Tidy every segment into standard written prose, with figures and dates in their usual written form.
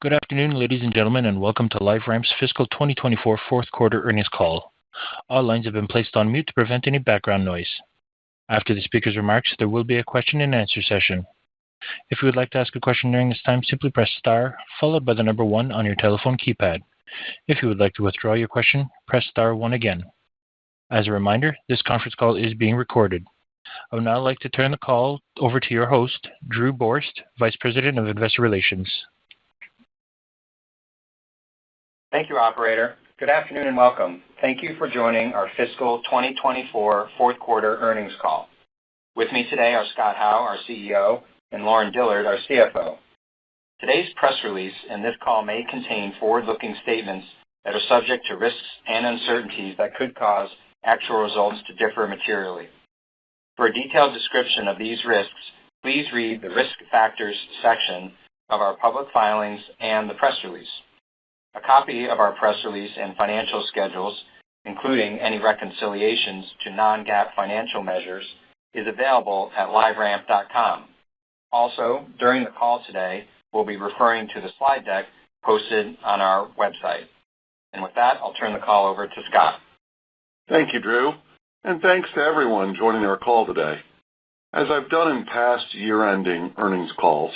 Good afternoon, ladies and gentlemen, and welcome to LiveRamp's fiscal 2024 fourth quarter earnings call. All lines have been placed on mute to prevent any background noise. After the speaker's remarks, there will be a question and answer session. If you would like to ask a question during this time, simply press star, followed by the number 1 on your telephone keypad. If you would like to withdraw your question, press star 1 again. As a reminder, this conference call is being recorded. I would now like to turn the call over to your host, Drew Borst, Vice President of Investor Relations. Thank you, operator. Good afternoon and welcome. Thank you for joining our fiscal 2024 fourth quarter earnings call. With me today are Scott Howe, our CEO, and Lauren Dillard, our CFO. Today's press release and this call may contain forward-looking statements that are subject to risks and uncertainties that could cause actual results to differ materially. For a detailed description of these risks, please read the Risk Factors section of our public filings and the press release. A copy of our press release and financial schedules, including any reconciliations to non-GAAP financial measures, is available at liveramp.com. Also, during the call today, we'll be referring to the slide deck posted on our website. And with that, I'll turn the call over to Scott. Thank you, Drew, and thanks to everyone joining our call today. As I've done in past year-ending earnings calls,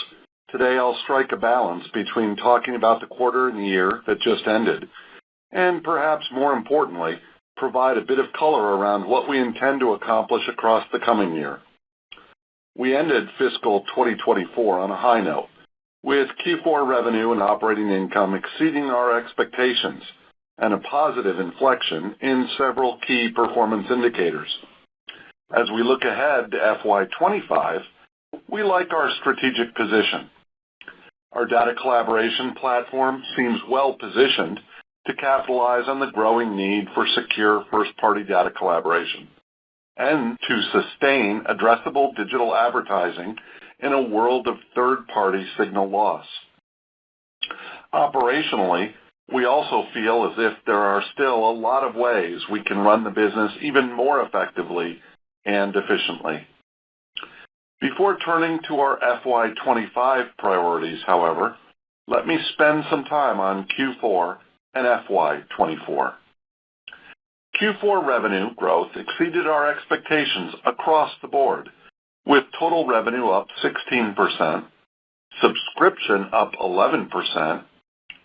today I'll strike a balance between talking about the quarter and the year that just ended, and perhaps more importantly, provide a bit of color around what we intend to accomplish across the coming year. We ended fiscal 2024 on a high note, with Q4 revenue and operating income exceeding our expectations and a positive inflection in several key performance indicators. As we look ahead to FY25, we like our strategic position. Our data collaboration platform seems well positioned to capitalize on the growing need for secure first-party data collaboration and to sustain addressable digital advertising in a world of third-party signal loss. Operationally, we also feel as if there are still a lot of ways we can run the business even more effectively and efficiently. Before turning to our FY25 priorities, however, let me spend some time on Q4 and FY24. Q4 revenue growth exceeded our expectations across the board, with total revenue up 16%, subscription up 11%,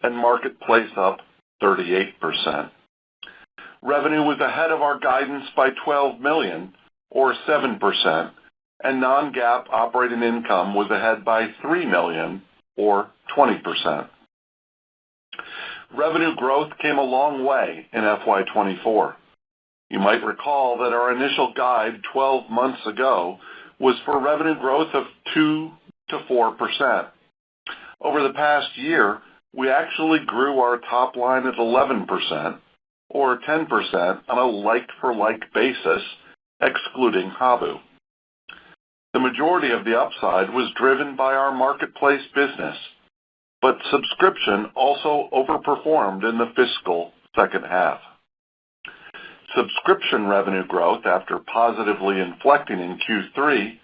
and marketplace up 38%. Revenue was ahead of our guidance by $12 million, or 7%, and non-GAAP operating income was ahead by $3 million, or 20%. Revenue growth came a long way in FY24. You might recall that our initial guide 12 months ago was for revenue growth of 2 to 4%. Over the past year, we actually grew our top line at 11%, or 10% on a like-for-like basis, excluding Habu. The majority of the upside was driven by our marketplace business, but subscription also overperformed in the fiscal second half. Subscription revenue growth, after positively inflecting in Q3,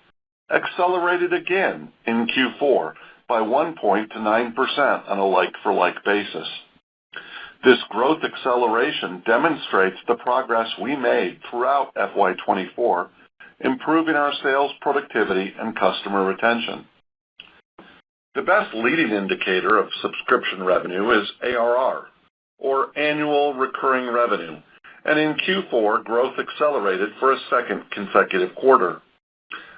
accelerated again in Q4 by 1 point to 9% on a like-for-like basis. This growth acceleration demonstrates the progress we made throughout FY24, improving our sales productivity and customer retention. The best leading indicator of subscription revenue is ARR, or annual recurring revenue, and in Q4, growth accelerated for a second consecutive quarter.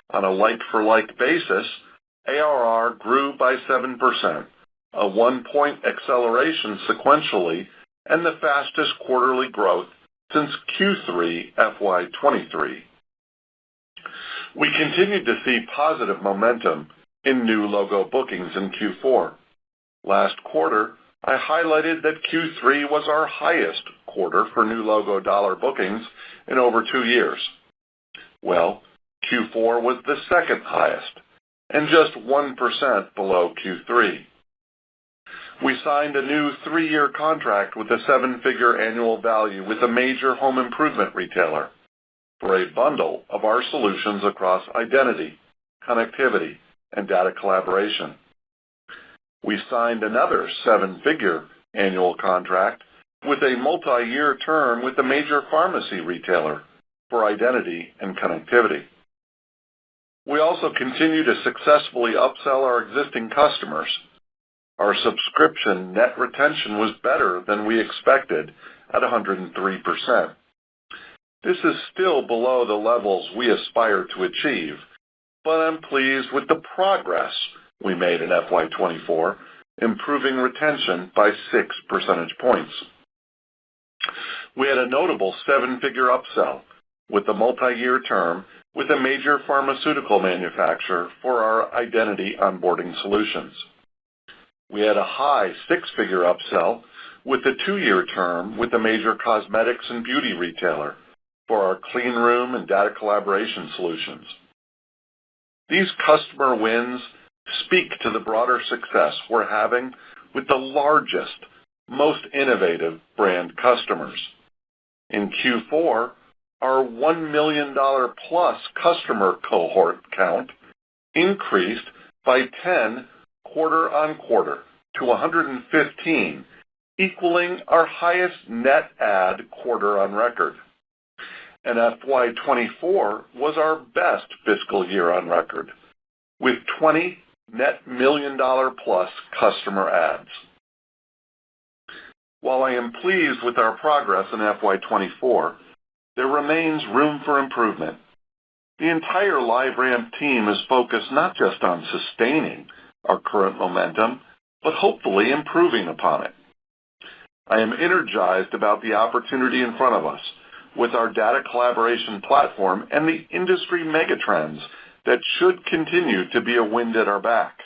On a like-for-like basis, ARR grew by 7%, a 1-point acceleration sequentially, and the fastest quarterly growth since Q3 FY23. We continued to see positive momentum in new logo bookings in Q4. Last quarter, I highlighted that Q3 was our highest quarter for new logo dollar bookings in over 2 years. Well, Q4 was the second highest, and just 1% below Q3. We signed a new 3-year contract with a 7-figure annual value with a major home improvement retailer for a bundle of our solutions across identity, connectivity, and data collaboration. We signed another seven-figure annual contract with a multi-year term with a major pharmacy retailer for identity and connectivity. We also continue to successfully upsell our existing customers. Our subscription net retention was better than we expected at 103%. This is still below the levels we aspire to achieve, but I'm pleased with the progress we made in FY24, improving retention by 6 percentage points. We had a notable seven-figure upsell with a multi-year term with a major pharmaceutical manufacturer for our identity onboarding solutions. We had a high six-figure upsell with a 2-year term with a major cosmetics and beauty retailer for our clean room and data collaboration solutions. These customer wins speak to the broader success we're having with the largest, most innovative brand customers. In Q4, our $1 million plus customer cohort count increased by 10 quarter on quarter to 115, equaling our highest net add quarter on record. And FY24 was our best fiscal year on record, with 20 net $1 million plus customer adds. While I am pleased with our progress in FY24, there remains room for improvement. The entire LiveRamp team is focused not just on sustaining our current momentum, but hopefully improving upon it. I am energized about the opportunity in front of us with our data collaboration platform and the industry megatrends that should continue to be a wind at our back.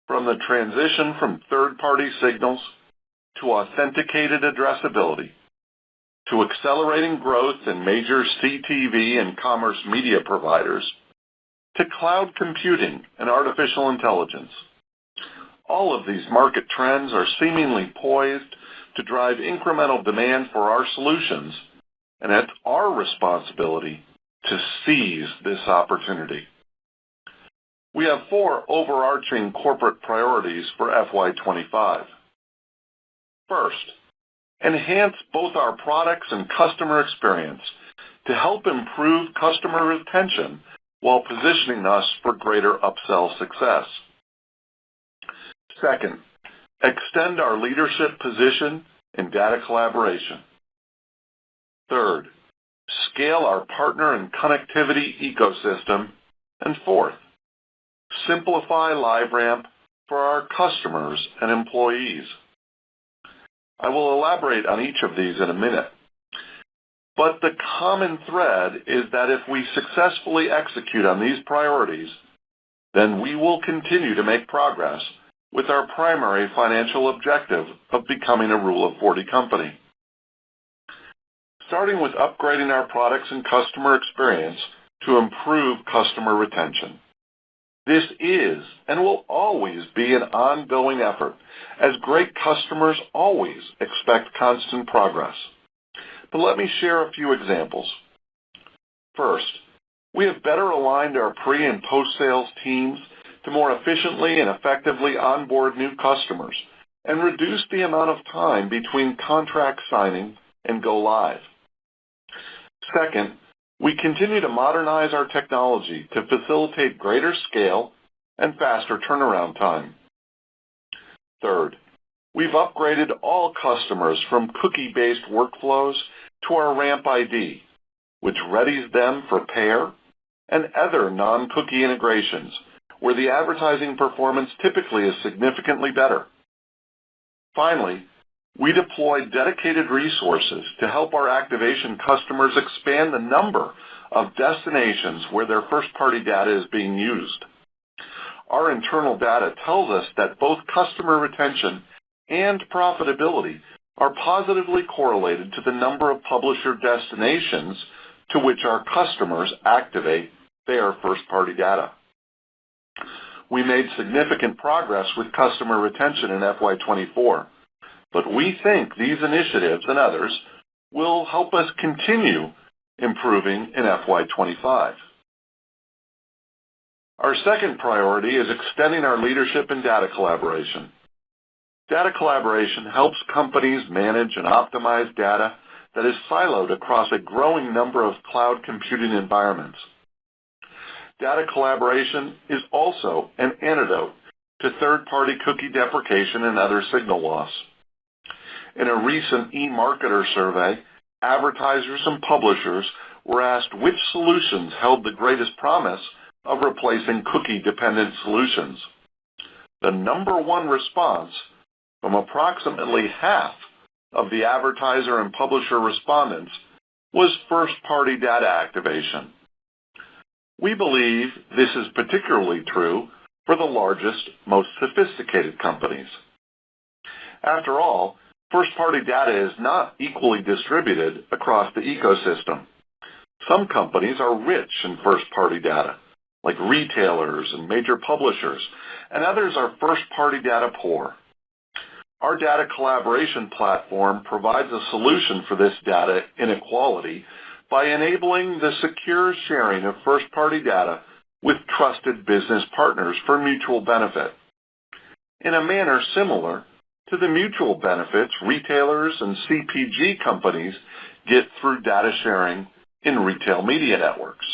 From the transition from third-party signals to authenticated addressability, to accelerating growth in major CTV and commerce media providers, to cloud computing and artificial intelligence. All of these market trends are seemingly poised to drive incremental demand for our solutions, and it's our responsibility to seize this opportunity. We have 4 overarching corporate priorities for FY25. First, enhance both our products and customer experience to help improve customer retention while positioning us for greater upsell success. Second, extend our leadership position in data collaboration. Third, scale our partner and connectivity ecosystem. And fourth, simplify LiveRamp for our customers and employees. I will elaborate on each of these in a minute. But the common thread is that if we successfully execute on these priorities, then we will continue to make progress with our primary financial objective of becoming a Rule of 40 company. Starting with upgrading our products and customer experience to improve customer retention. This is and will always be an ongoing effort, as great customers always expect constant progress. But let me share a few examples. First, we have better aligned our pre- and post-sales teams to more efficiently and effectively onboard new customers and reduce the amount of time between contract signing and go live. Second, we continue to modernize our technology to facilitate greater scale and faster turnaround time. Third, we've upgraded all customers from cookie-based workflows to our Ramp ID, which readies them for pair and other non-cookie integrations, where the advertising performance typically is significantly better. Finally, we deployed dedicated resources to help our activation customers expand the number of destinations where their first-party data is being used. Our internal data tells us that both customer retention and profitability are positively correlated to the number of publisher destinations to which our customers activate their first-party data. We made significant progress with customer retention in FY24, but we think these initiatives and others will help us continue improving in FY25. Our second priority is extending our leadership in data collaboration. Data collaboration helps companies manage and optimize data that is siloed across a growing number of cloud computing environments. Data collaboration is also an antidote to third-party cookie deprecation and other signal loss. In a recent eMarketer survey, advertisers and publishers were asked which solutions held the greatest promise of replacing cookie-dependent solutions. The number one response from approximately half of the advertiser and publisher respondents was first-party data activation. We believe this is particularly true for the largest, most sophisticated companies. After all, first-party data is not equally distributed across the ecosystem. Some companies are rich in first-party data, like retailers and major publishers, and others are first-party data poor. Our data collaboration platform provides a solution for this data inequality by enabling the secure sharing of first-party data with trusted business partners for mutual benefit, in a manner similar to the mutual benefits retailers and CPG companies get through data sharing in retail media networks.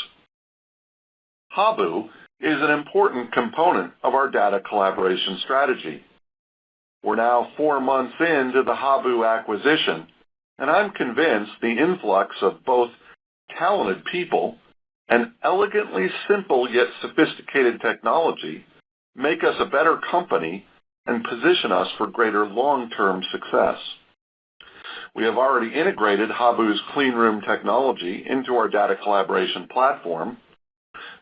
Habu is an important component of our data collaboration strategy. We're now 4 months into the Habu acquisition, and I'm convinced the influx of both talented people and elegantly simple yet sophisticated technology make us a better company and position us for greater long-term success. We have already integrated Habu's cleanroom technology into our data collaboration platform.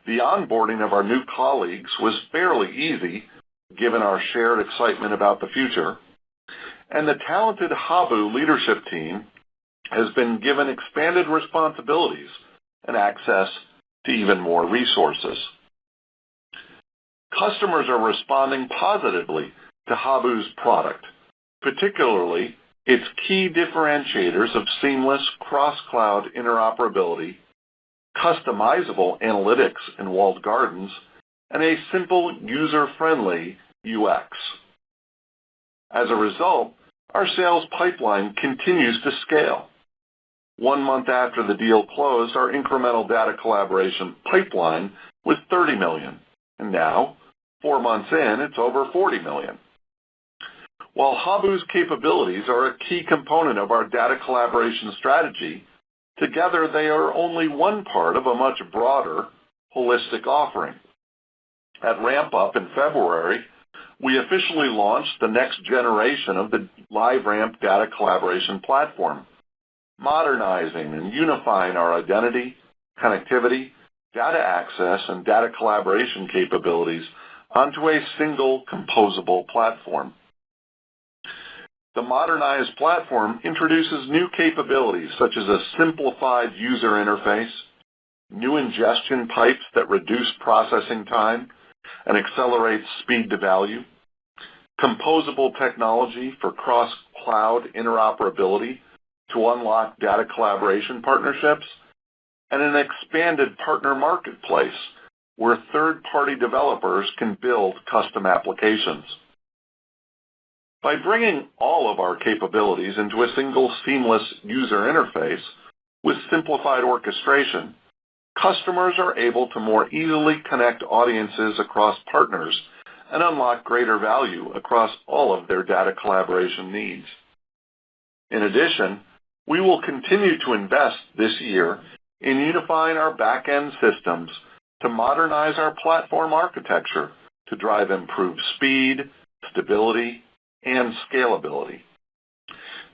The onboarding of our new colleagues was fairly easy, given our shared excitement about the future, and the talented Habu leadership team has been given expanded responsibilities and access to even more resources. Customers are responding positively to Habu's product, particularly its key differentiators of seamless cross-cloud interoperability, customizable analytics in walled gardens, and a simple, user-friendly UX. As a result, our sales pipeline continues to scale. 1 month after the deal closed, our incremental data collaboration pipeline was $30 million, and now, 4 months in, it's over $40 million. While Habu's capabilities are a key component of our data collaboration strategy, together they are only one part of a much broader, holistic offering. At RampUp in February, we officially launched the next generation of the LiveRamp Data Collaboration platform, modernizing and unifying our identity, connectivity, data access, and data collaboration capabilities onto a single composable platform. The modernized platform introduces new capabilities such as a simplified user interface, new ingestion pipes that reduce processing time and accelerate speed to value, composable technology for cross-cloud interoperability to unlock data collaboration partnerships, and an expanded partner marketplace where third-party developers can build custom applications. By bringing all of our capabilities into a single seamless user interface with simplified orchestration, customers are able to more easily connect audiences across partners and unlock greater value across all of their data collaboration needs. In addition, we will continue to invest this year in unifying our back-end systems to modernize our platform architecture to drive improved speed, stability, and scalability.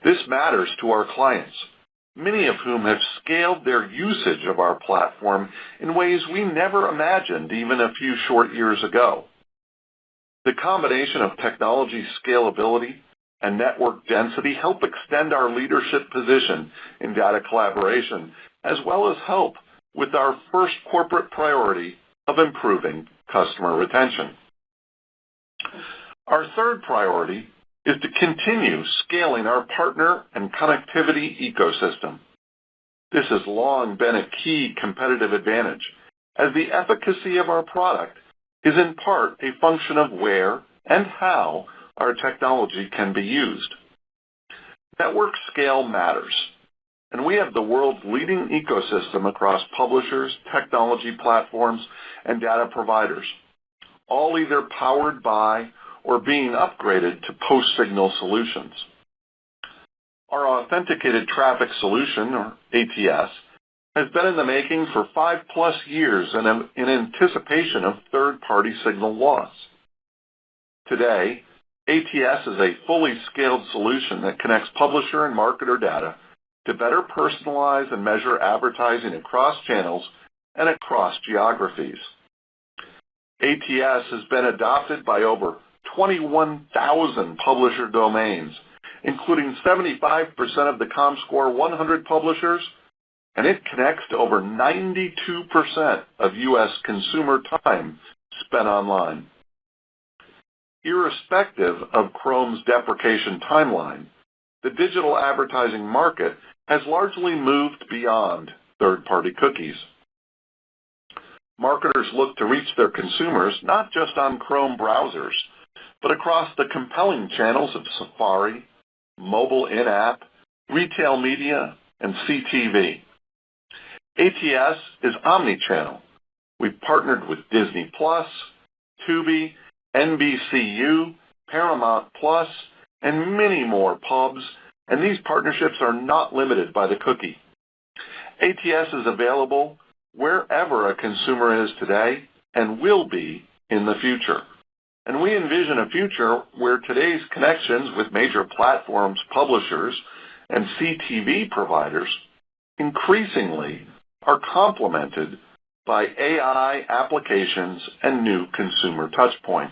This matters to our clients, many of whom have scaled their usage of our platform in ways we never imagined even a few short years ago. The combination of technology scalability and network density help extend our leadership position in data collaboration, as well as help with our first corporate priority of improving customer retention. Our third priority is to continue scaling our partner and connectivity ecosystem. This has long been a key competitive advantage, as the efficacy of our product is in part a function of where and how our technology can be used. Network scale matters, and we have the world's leading ecosystem across publishers, technology platforms, and data providers, all either powered by or being upgraded to post-signal solutions. Our Authenticated Traffic Solution, or ATS, has been in the making for 5+ years in anticipation of third-party signal loss. Today, ATS is a fully scaled solution that connects publisher and marketer data to better personalize and measure advertising across channels and across geographies. ATS has been adopted by over 21,000 publisher domains, including 75% of the Comscore 100 publishers, and it connects to over 92% of U.S. consumer time spent online. Irrespective of Chrome's deprecation timeline, the digital advertising market has largely moved beyond third-party cookies. Marketers look to reach their consumers not just on Chrome browsers, but across the compelling channels of Safari, mobile in-app, retail media, and CTV. ATS is omnichannel. We've partnered with Disney+, Tubi, NBCU, Paramount+, and many more pubs, and these partnerships are not limited by the cookie. ATS is available wherever a consumer is today and will be in the future. And we envision a future where today's connections with major platforms, publishers, and CTV providers increasingly are complemented by AI applications and new consumer touchpoints.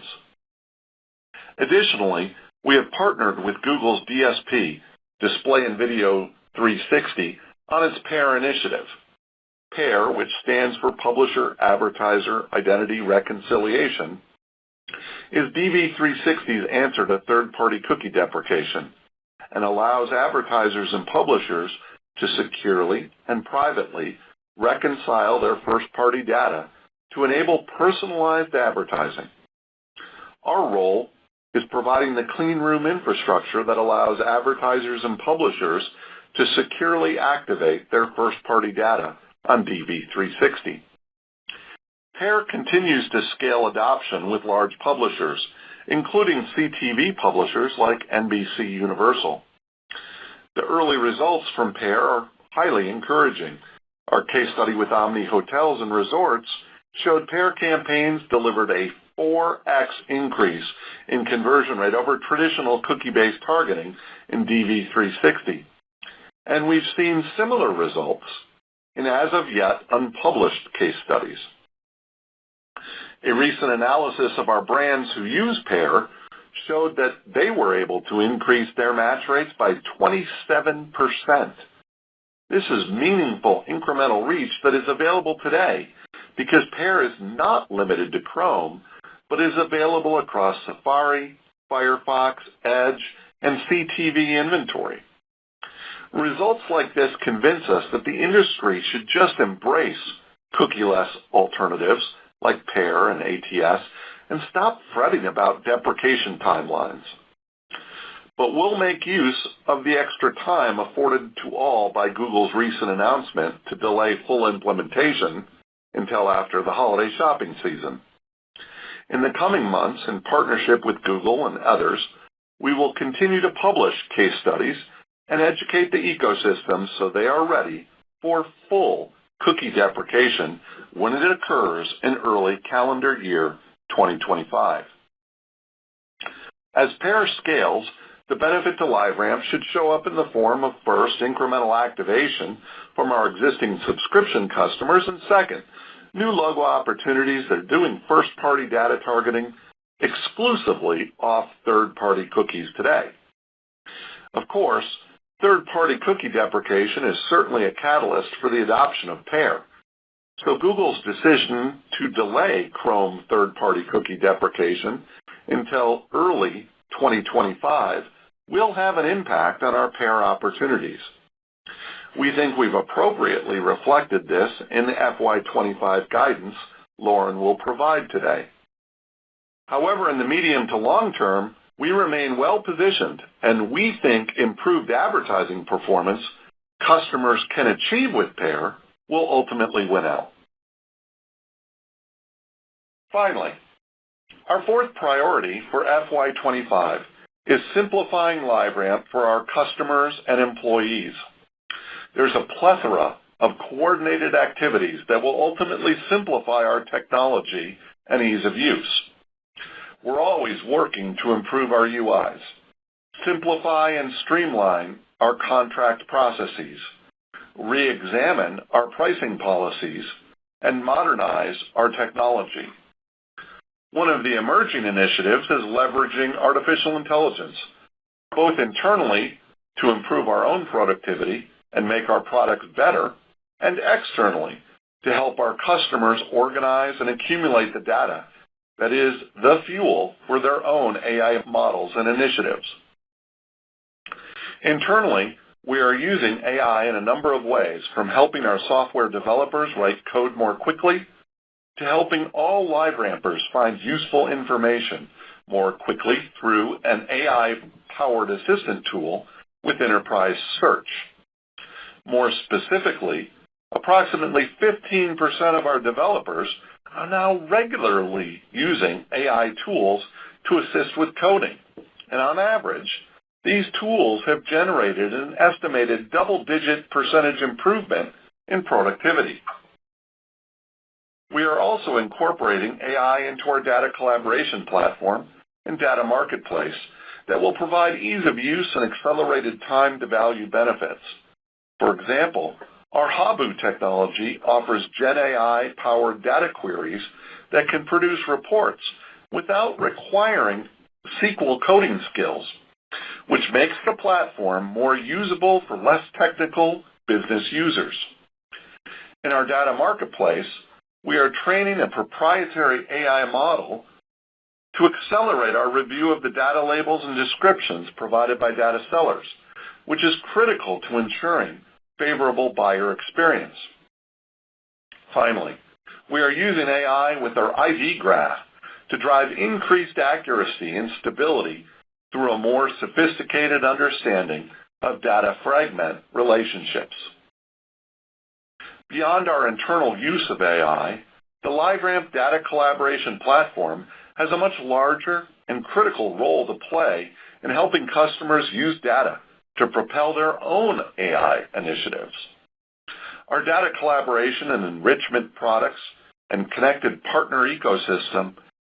Additionally, we have partnered with Google's DSP, Display and Video 360, on its PAIR initiative. PAIR, which stands for Publisher Advertiser Identity Reconciliation, is DV360's answer to third-party cookie deprecation and allows advertisers and publishers to securely and privately reconcile their first-party data to enable personalized advertising. Our role is providing the clean room infrastructure that allows advertisers and publishers to securely activate their first-party data on DV360. PAIR continues to scale adoption with large publishers, including CTV publishers like NBC Universal. The early results from PAIR are highly encouraging. Our case study with Omni Hotels and Resorts showed PAIR campaigns delivered a 4x increase in conversion rate over traditional cookie-based targeting in DV360. And we've seen similar results in as-of-yet unpublished case studies. A recent analysis of our brands who use PAIR showed that they were able to increase their match rates by 27%. This is meaningful incremental reach that is available today because PAIR is not limited to Chrome, but is available across Safari, Firefox, Edge, and CTV inventory. Results like this convince us that the industry should just embrace cookie-less alternatives like PAIR and ATS and stop fretting about deprecation timelines. But we'll make use of the extra time afforded to all by Google's recent announcement to delay full implementation until after the holiday shopping season. In the coming months, in partnership with Google and others, we will continue to publish case studies and educate the ecosystem so they are ready for full cookie deprecation when it occurs in early calendar year 2025. As PAIR scales, the benefit to LiveRamp should show up in the form of first, incremental activation from our existing subscription customers, and second, new logo opportunities that are doing first-party data targeting exclusively off third-party cookies today. Of course, third-party cookie deprecation is certainly a catalyst for the adoption of PAIR. So Google's decision to delay Chrome third-party cookie deprecation until early 2025 will have an impact on our PAIR opportunities. We think we've appropriately reflected this in the FY25 guidance Lauren will provide today. However, in the medium to long term, we remain well positioned, and we think improved advertising performance customers can achieve with PAIR will ultimately win out. Finally, our fourth priority for FY25 is simplifying LiveRamp for our customers and employees. There's a plethora of coordinated activities that will ultimately simplify our technology and ease of use. We're always working to improve our UIs, simplify and streamline our contract processes, re-examine our pricing policies, and modernize our technology. One of the emerging initiatives is leveraging artificial intelligence, both internally to improve our own productivity and make our products better, and externally to help our customers organize and accumulate the data that is the fuel for their own AI models and initiatives. Internally, we are using AI in a number of ways, from helping our software developers write code more quickly to helping all LiveRampers find useful information more quickly through an AI-powered assistant tool with enterprise search. More specifically, approximately 15% of our developers are now regularly using AI tools to assist with coding, and on average, these tools have generated an estimated double-digit percentage improvement in productivity. We are also incorporating AI into our data collaboration platform and data marketplace that will provide ease of use and accelerated time to value benefits. For example, our Habu technology offers Gen AI-powered data queries that can produce reports without requiring SQL coding skills, which makes the platform more usable for less technical business users. In our data marketplace, we are training a proprietary AI model to accelerate our review of the data labels and descriptions provided by data sellers, which is critical to ensuring favorable buyer experience. Finally, we are using AI with our IV graph to drive increased accuracy and stability through a more sophisticated understanding of data fragment relationships. Beyond our internal use of AI, the LiveRamp Data Collaboration platform has a much larger and critical role to play in helping customers use data to propel their own AI initiatives. Our data collaboration and enrichment products and connected partner ecosystem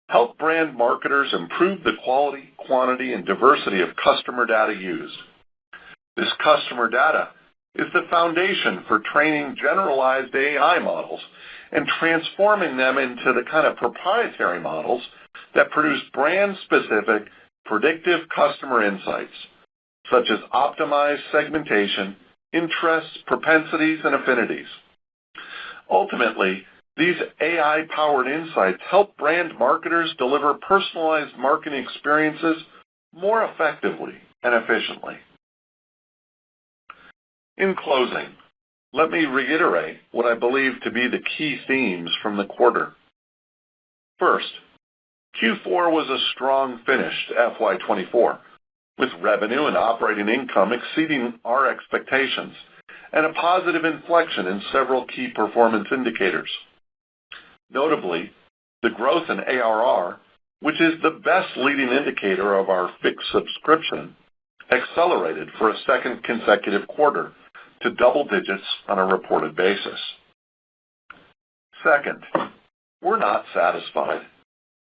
help brand marketers improve the quality, quantity, and diversity of customer data used. This customer data is the foundation for training generalized AI models and transforming them into the kind of proprietary models that produce brand-specific, predictive customer insights, such as optimized segmentation, interests, propensities, and affinities. Ultimately, these AI-powered insights help brand marketers deliver personalized marketing experiences more effectively and efficiently. In closing, let me reiterate what I believe to be the key themes from the quarter. First, Q4 was a strong finish to FY24, with revenue and operating income exceeding our expectations and a positive inflection in several key performance indicators. Notably, the growth in ARR, which is the best leading indicator of our fixed subscription, accelerated for a second consecutive quarter to double digits on a reported basis. Second, we're not satisfied.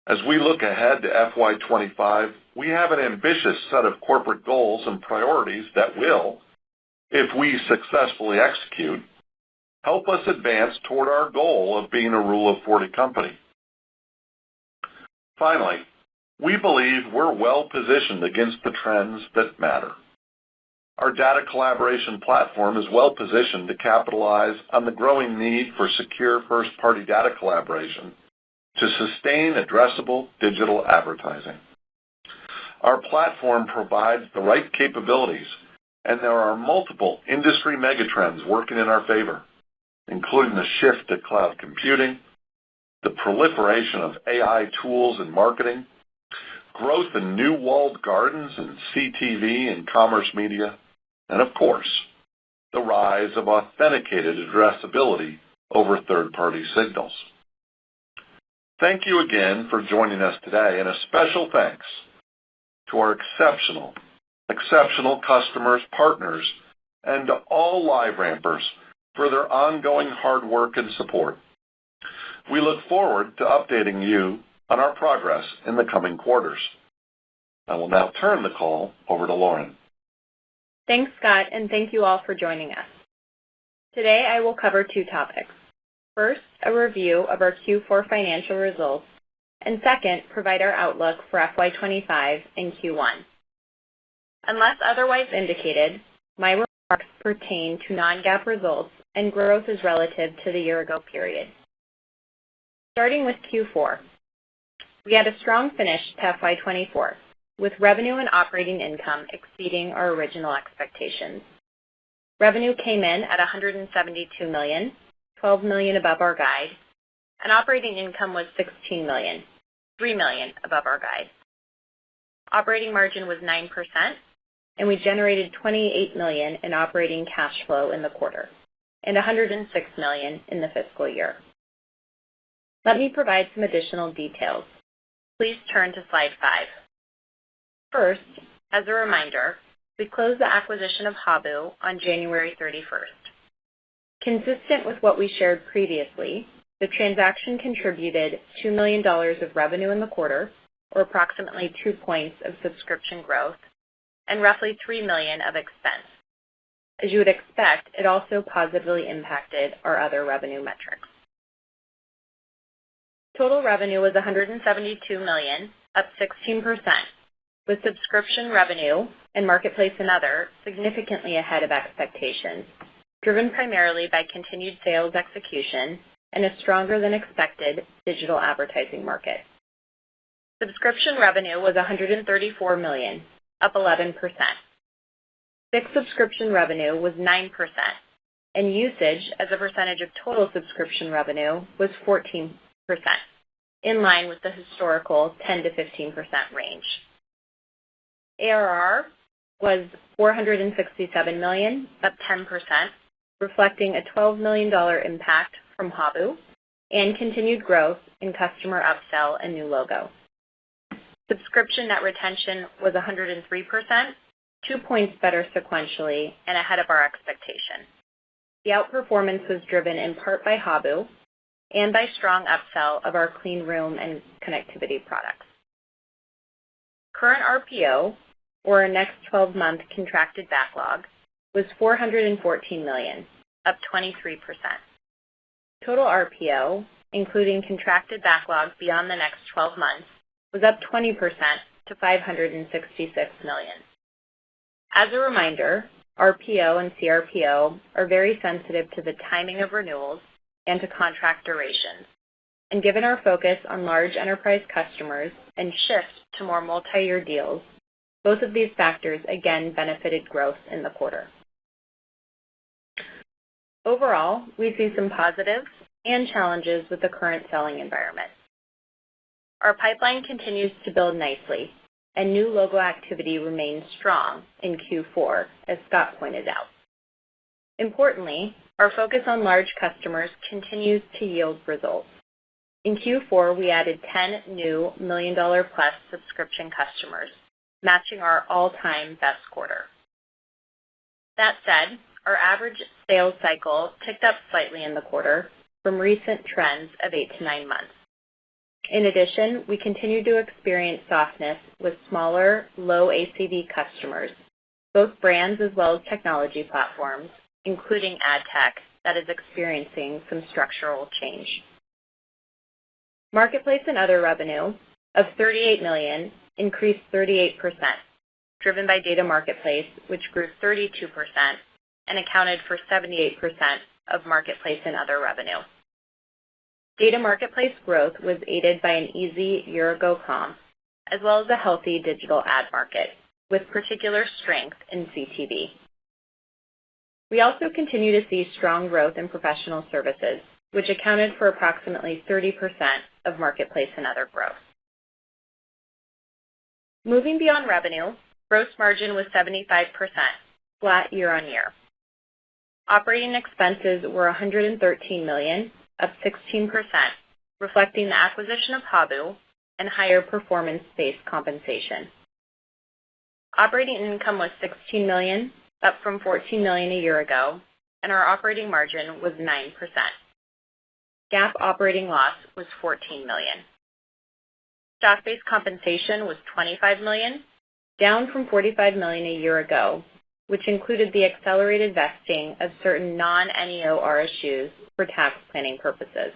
As we look ahead to FY25, we have an ambitious set of corporate goals and priorities that will, if we successfully execute, help us advance toward our goal of being a Rule of 40 company. Finally, we believe we're well positioned against the trends that matter. Our data collaboration platform is well positioned to capitalize on the growing need for secure first-party data collaboration to sustain addressable digital advertising. Our platform provides the right capabilities, and there are multiple industry megatrends working in our favor, including the shift to cloud computing, the proliferation of AI tools in marketing, growth in new walled gardens and CTV and commerce media, and of course, the rise of authenticated addressability over third-party signals. Thank you again for joining us today, and a special thanks to our exceptional customers, partners, and to all LiveRampers for their ongoing hard work and support. We look forward to updating you on our progress in the coming quarters. I will now turn the call over to Lauren. Thanks, Scott, and thank you all for joining us. Today, I will cover two topics. First, a review of our Q4 financial results, and second, provide our outlook for FY25 and Q1. Unless otherwise indicated, my remarks pertain to non-GAAP results, and growth is relative to the year-ago period. Starting with Q4, we had a strong finish to FY24, with revenue and operating income exceeding our original expectations. Revenue came in at $172 million, $12 million above our guide, and operating income was $16 million, $3 million above our guide. Operating margin was 9%, and we generated $28 million in operating cash flow in the quarter, and $106 million in the fiscal year. Let me provide some additional details. Please turn to slide 5. First, as a reminder, we closed the acquisition of Habu on January 31st. Consistent with what we shared previously, the transaction contributed $2 million of revenue in the quarter, or approximately 2 points of subscription growth, and roughly $3 million of expense. As you would expect, it also positively impacted our other revenue metrics. Total revenue was $172 million, up 16%, with subscription revenue and marketplace and other significantly ahead of expectations, driven primarily by continued sales execution and a stronger than expected digital advertising market. Subscription revenue was $134 million, up 11%. Fixed subscription revenue was 9%, and usage as a percentage of total subscription revenue was 14%, in line with the historical 10 to 15% range. ARR was $467 million, up 10%, reflecting a $12 million impact from Habu and continued growth in customer upsell and new logo. Subscription net retention was 103%, 2 points better sequentially and ahead of our expectation. The outperformance was driven in part by Habu and by strong upsell of our clean room and connectivity products. Current RPO, or our next 12-month contracted backlog, was $414 million, up 23%. Total RPO, including contracted backlog beyond the next 12 months, was up 20% to $566 million. As a reminder, RPO and CRPO are very sensitive to the timing of renewals and to contract durations. And given our focus on large enterprise customers and shift to more multi-year deals, both of these factors again benefited growth in the quarter. Overall, we see some positives and challenges with the current selling environment. Our pipeline continues to build nicely, and new logo activity remains strong in Q4, as Scott pointed out. Importantly, our focus on large customers continues to yield results. In Q4, we added 10 new $1 million-plus subscription customers, matching our all-time best quarter. That said, our average sales cycle ticked up slightly in the quarter from recent trends of 8 to 9 months. In addition, we continue to experience softness with smaller, low ACV customers, both brands as well as technology platforms, including ad tech, that is experiencing some structural change. Marketplace and other revenue of $38 million increased 38%, driven by Data Marketplace, which grew 32% and accounted for 78% of Marketplace and other revenue. Data Marketplace growth was aided by an easy year-ago comp, as well as a healthy digital ad market, with particular strength in CTV. We also continue to see strong growth in professional services, which accounted for approximately 30% of Marketplace and other growth. Moving beyond revenue, gross margin was 75%, flat year-on-year. Operating expenses were $113 million, up 16%, reflecting the acquisition of Habu and higher performance-based compensation. Operating income was $16 million, up from $14 million a year ago, and our operating margin was 9%. GAAP operating loss was $14 million. Stock-based compensation was $25 million, down from $45 million a year ago, which included the accelerated vesting of certain non-NEO RSUs for tax planning purposes.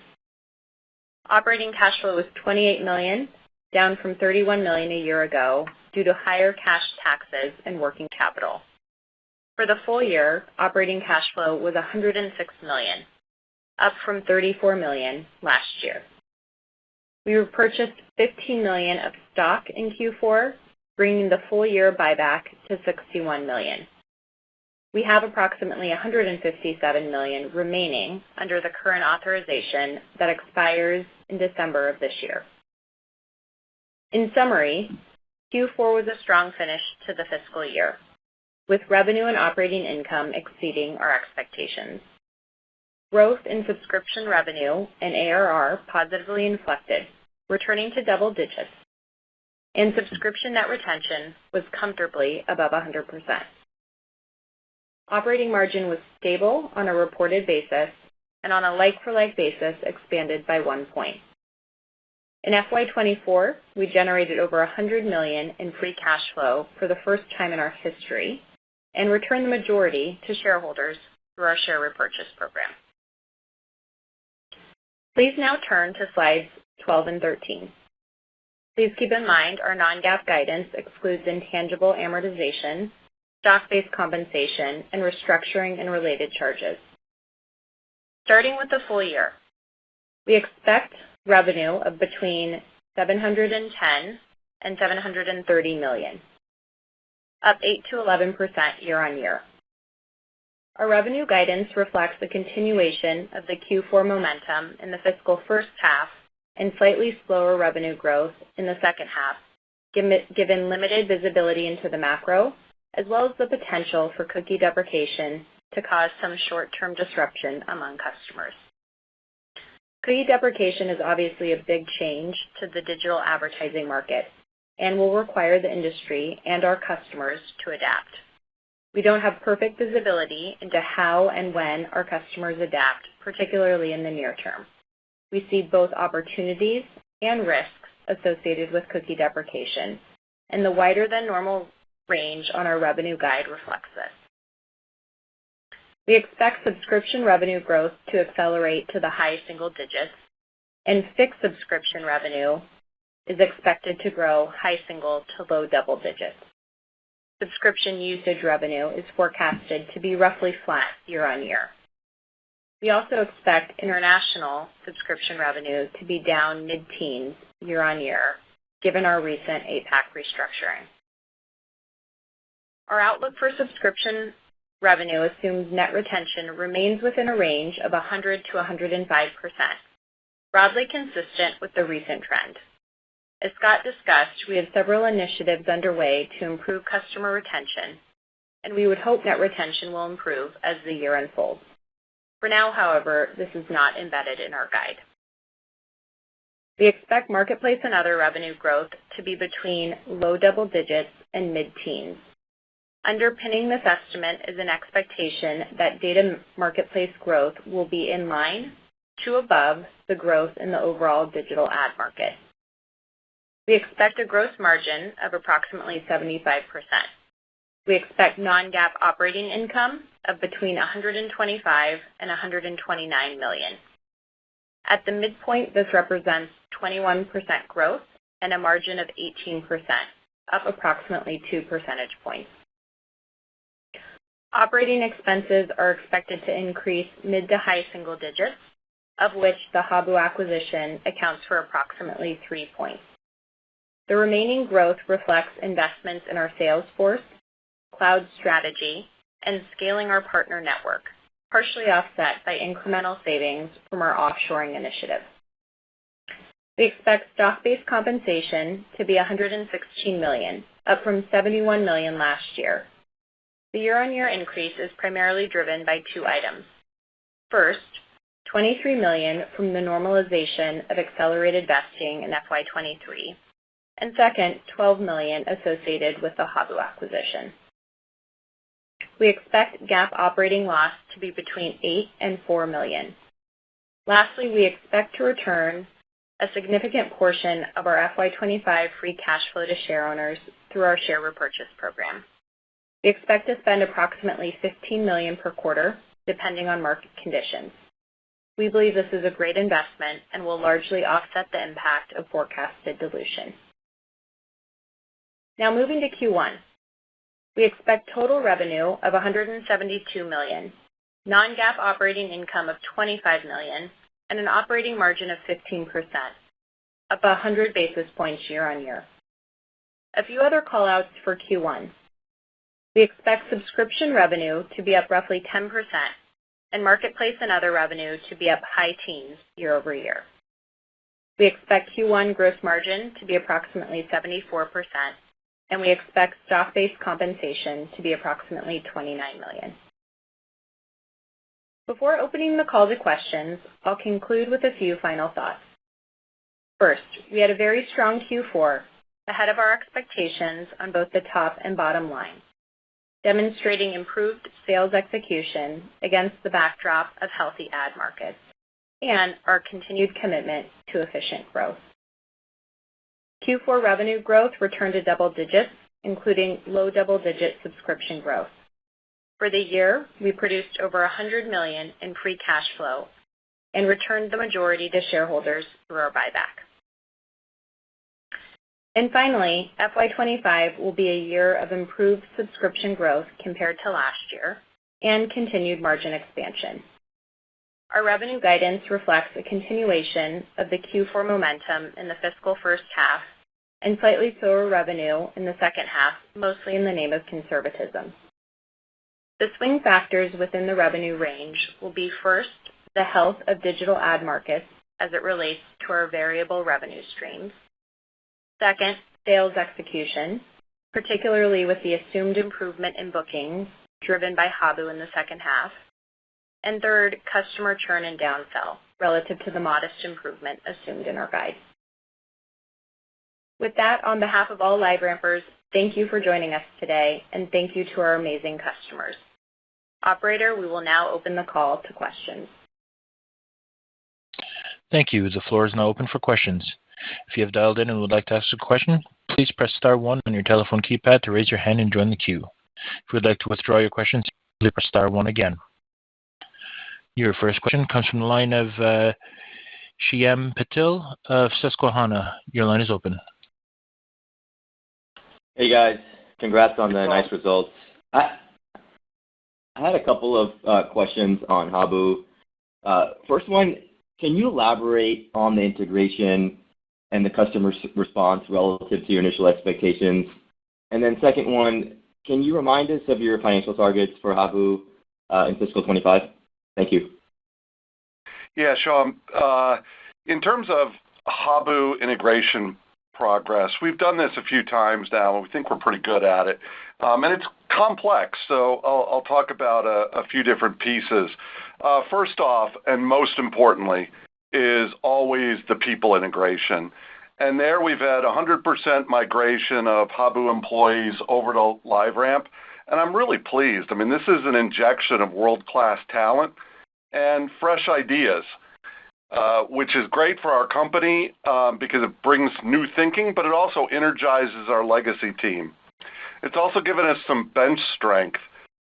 Operating cash flow was $28 million, down from $31 million a year ago due to higher cash taxes and working capital. For the full year, operating cash flow was $106 million, up from $34 million last year. We repurchased $15 million of stock in Q4, bringing the full year buyback to $61 million. We have approximately $157 million remaining under the current authorization that expires in December of this year. In summary, Q4 was a strong finish to the fiscal year, with revenue and operating income exceeding our expectations. Growth in subscription revenue and ARR positively inflected, returning to double digits, and subscription net retention was comfortably above 100%. Operating margin was stable on a reported basis and on a like-for-like basis expanded by 1 point. In FY24, we generated over $100 million in free cash flow for the first time in our history and returned the majority to shareholders through our share repurchase program. Please now turn to slides 12 and 13. Please keep in mind our non-GAAP guidance excludes intangible amortization, stock-based compensation, and restructuring and related charges. Starting with the full year, we expect revenue of between $710 and $730 million, up 8 to 11% year-on-year. Our revenue guidance reflects the continuation of the Q4 momentum in the fiscal first half and slightly slower revenue growth in the second half, given limited visibility into the macro, as well as the potential for cookie deprecation to cause some short-term disruption among customers. Cookie deprecation is obviously a big change to the digital advertising market and will require the industry and our customers to adapt. We don't have perfect visibility into how and when our customers adapt, particularly in the near term. We see both opportunities and risks associated with cookie deprecation, and the wider than normal range on our revenue guide reflects this. We expect subscription revenue growth to accelerate to the high single digits, and fixed subscription revenue is expected to grow high single to low double digits. Subscription usage revenue is forecasted to be roughly flat year-on-year. We also expect international subscription revenue to be down mid-teens year-on-year, given our recent APAC restructuring. Our outlook for subscription revenue assumes net retention remains within a range of 100 to 105%, broadly consistent with the recent trend. As Scott discussed, we have several initiatives underway to improve customer retention, and we would hope net retention will improve as the year unfolds. For now, however, this is not embedded in our guide. We expect marketplace and other revenue growth to be between low double digits and mid-teens. Underpinning this estimate is an expectation that data marketplace growth will be in line to above the growth in the overall digital ad market. We expect a gross margin of approximately 75%. We expect non-GAAP operating income of between $125 and $129 million. At the midpoint, this represents 21% growth and a margin of 18%, up approximately 2 percentage points. Operating expenses are expected to increase mid to high single digits, of which the Habu acquisition accounts for approximately 3 points. The remaining growth reflects investments in our sales force, cloud strategy, and scaling our partner network, partially offset by incremental savings from our offshoring initiative. We expect stock-based compensation to be $116 million, up from $71 million last year. The year-on-year increase is primarily driven by two items. First, $23 million from the normalization of accelerated vesting in FY23, and second, $12 million associated with the Habu acquisition. We expect GAAP operating loss to be between $8 and $4 million. Lastly, we expect to return a significant portion of our FY25 free cash flow to share owners through our share repurchase program. We expect to spend approximately $15 million per quarter, depending on market conditions. We believe this is a great investment and will largely offset the impact of forecasted dilution. Now moving to Q1. We expect total revenue of $172 million, non-GAAP operating income of $25 million, and an operating margin of 15%, up 100 basis points year-on-year. A few other callouts for Q1. We expect subscription revenue to be up roughly 10%, and marketplace and other revenue to be up high teens year-over-year. We expect Q1 gross margin to be approximately 74%, and we expect stock-based compensation to be approximately $29 million. Before opening the call to questions, I'll conclude with a few final thoughts. First, we had a very strong Q4, ahead of our expectations on both the top and bottom line, demonstrating improved sales execution against the backdrop of healthy ad markets and our continued commitment to efficient growth. Q4 revenue growth returned to double digits, including low double-digit subscription growth. For the year, we produced over $100 million in free cash flow and returned the majority to shareholders through our buyback. And finally, FY25 will be a year of improved subscription growth compared to last year and continued margin expansion. Our revenue guidance reflects a continuation of the Q4 momentum in the fiscal first half and slightly slower revenue in the second half, mostly in the name of conservatism. The swing factors within the revenue range will be first, the health of digital ad markets as it relates to our variable revenue streams. Second, sales execution, particularly with the assumed improvement in bookings driven by Habu in the second half. And third, customer churn and downsell relative to the modest improvement assumed in our guide. With that, on behalf of all LiveRampers, thank you for joining us today, and thank you to our amazing customers. Operator, we will now open the call to questions. Thank you. The floor is now open for questions. If you have dialed in and would like to ask a question, please press star 1 on your telephone keypad to raise your hand and join the queue. If you would like to withdraw your question, simply press star 1 again. Your first question comes from the line of Shyam Patil of Susquehanna. Your line is open. Hey guys, congrats on the nice results. I had a couple of questions on Habu. First one, can you elaborate on the integration and the customer response relative to your initial expectations? And then second one, can you remind us of your financial targets for Habu in fiscal 25? Thank you. Yeah, Shyam. In terms of Habu integration progress, we've done this a few times now, and we think we're pretty good at it. And it's complex, so I'll talk about a few different pieces. First off, and most importantly, is always the people integration. And there we've had 100% migration of Habu employees over to LiveRamp, and I'm really pleased. I mean, this is an injection of world-class talent and fresh ideas, which is great for our company because it brings new thinking, but it also energizes our legacy team. It's also given us some bench strength.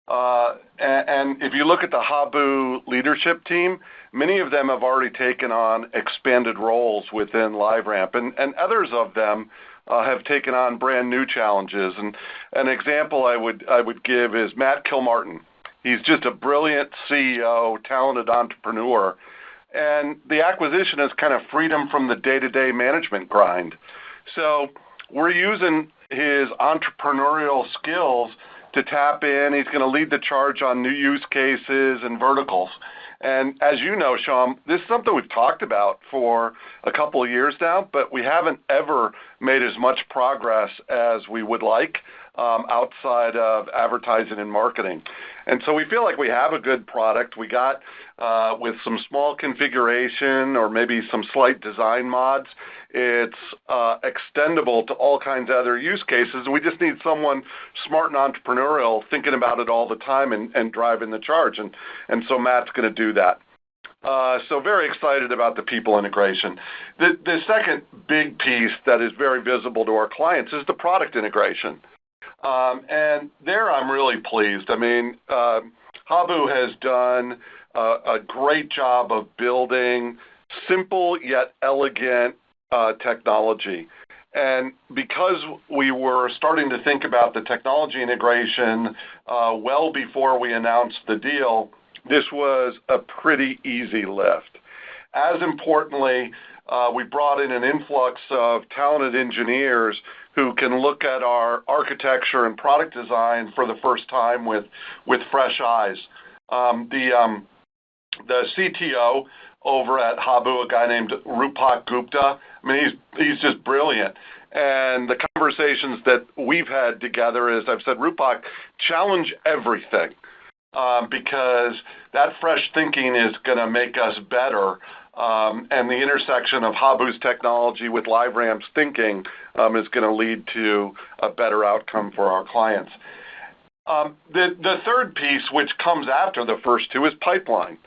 And if you look at the Habu leadership team, many of them have already taken on expanded roles within LiveRamp, and others of them have taken on brand new challenges. And an example I would give is Matt Kilmartin. He's just a brilliant CEO, talented entrepreneur, and the acquisition has kind of freed him from the day-to-day management grind. So we're using his entrepreneurial skills to tap in. He's going to lead the charge on new use cases and verticals. And as you know, Shyam, this is something we've talked about for a couple of years now, but we haven't ever made as much progress as we would like outside of advertising and marketing. And so we feel like we have a good product. We got, with some small configuration or maybe some slight design mods, it's extendable to all kinds of other use cases. We just need someone smart and entrepreneurial thinking about it all the time and driving the charge. And so Matt's going to do that. So very excited about the people integration. The second big piece that is very visible to our clients is the product integration. And there I'm really pleased. I mean, Habu has done a great job of building simple yet elegant technology. And because we were starting to think about the technology integration well before we announced the deal, this was a pretty easy lift. As importantly, we brought in an influx of talented engineers who can look at our architecture and product design for the first time with fresh eyes. The CTO over at Habu, a guy named Rupak Gupta, I mean, he's just brilliant. And the conversations that we've had together is, I've said, Rupak, challenge everything because that fresh thinking is going to make us better. And the intersection of Habu's technology with LiveRamp's thinking is going to lead to a better outcome for our clients. The third piece, which comes after the first two, is pipeline.